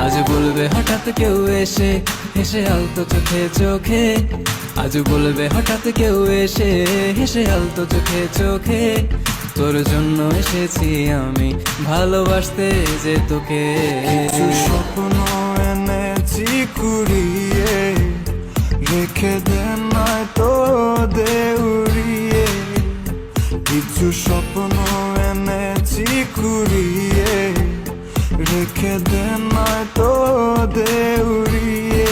আজ বলবে হঠাৎ কেউ এসে হেসে আলতো চোখে চোখে, আজ বলবে হঠাৎ কেউ এসে হেসে আলতো চোখে চোখে, তোর জন্য এসেছি আমি ভালোবাসতে যে তোকে। কিছু স্বপ্ন এনেছি কুড়িয়ে, রেখে দে নয়তো দে উড়িয়ে। কিছু স্বপ্ন এনেছি কুড়িয়ে, রেখে দে নয়তো দে উড়িয়ে।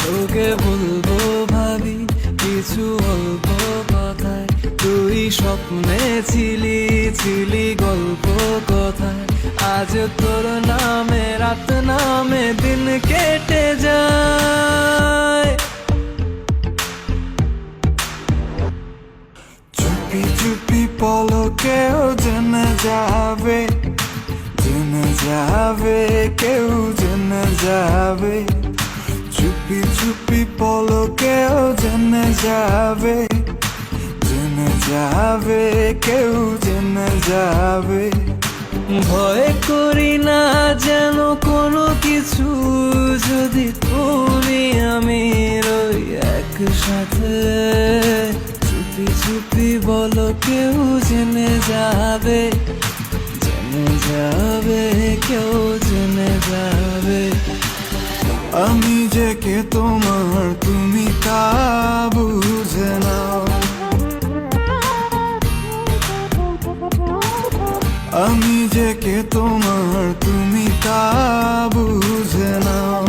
তোকে বলবো ভাবি কিছু অল্প কথায়, তুই স্বপ্নে ছিলি ছিলি গল্প কথায়। আজ তোর নামে রাত নামে দিন কেটে যায়। চুপি চুপি পলকেও জেনে যাবে, জেনে যাবে, কেউ জেনে যাবে। চুপি চুপি পলকেও জেনে যাবে, জেনে যাবে, কেউ জেনে যাবে। ভয় করি না যেন কোনো কিছু, যদি তুমি আমি রই একসাথে। চুপি চুপি বলো কেউ জেনে যাবে, জেনে যাবে, কেউ জেনে যাবে। আমি যে কে তোমার তুমি তা বুঝে নাও, আমি যে কে তোমার তুমি তা বুঝে নাও।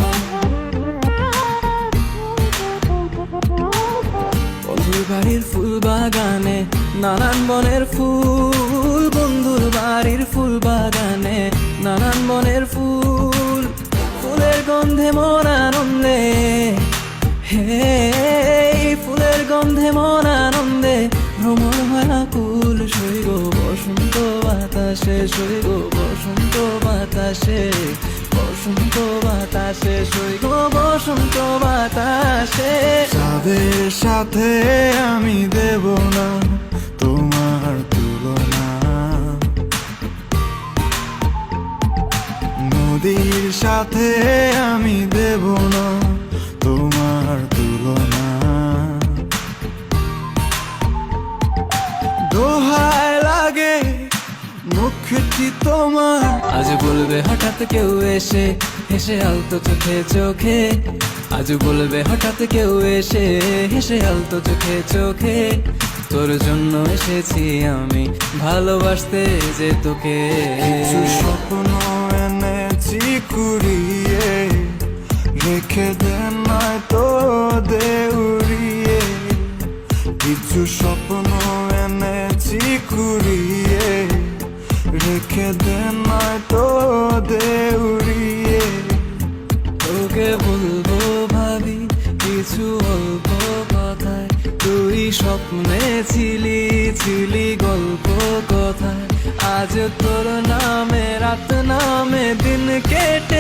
বন্ধুর বাড়ির ফুল বাগানে নানান বনের ফুল, বন্ধুর বাড়ির ফুল বাগানে নানান বনের ফুল। ফুলের গন্ধে মন আনন্দে, হে ফুলের গন্ধে মন আনন্দে ভ্রমণ হয় আকুল। সইগ বসন্ত বাতাসে, সইগ বসন্ত বাতাসে, বসন্ত বাতাসে, সইগ বসন্ত বাতাসে। তাদের সাথে আমি দেব না তোমার তুলনা, নদীর সাথে আমি দেব না তোমার তুলনা। দোহায় লাগে মুখটি তোমার, আজ বলবে হঠাৎ কেউ এসে হেসে আলতো চোখে চোখে, আজ বলবে হঠাৎ কেউ এসে হেসে আলতো চোখে চোখে, তোর জন্য এসেছি আমি ভালোবাসতে যে তোকে। কিছু স্বপ্ন এনেছি কুড়িয়ে, রেখে দে নয়তো দে উড়িয়ে। কিছু স্বপ্ন এনেছি কুড়িয়ে, রেখে দে নয়তো দে উড়িয়ে। তোকে বলবো ভাবি কিছু অল্প কথায়, তুই স্বপ্নে ছিলি ছিলি গল্প কথায়। আজ তোর নামে রাত নামে দিন কেটে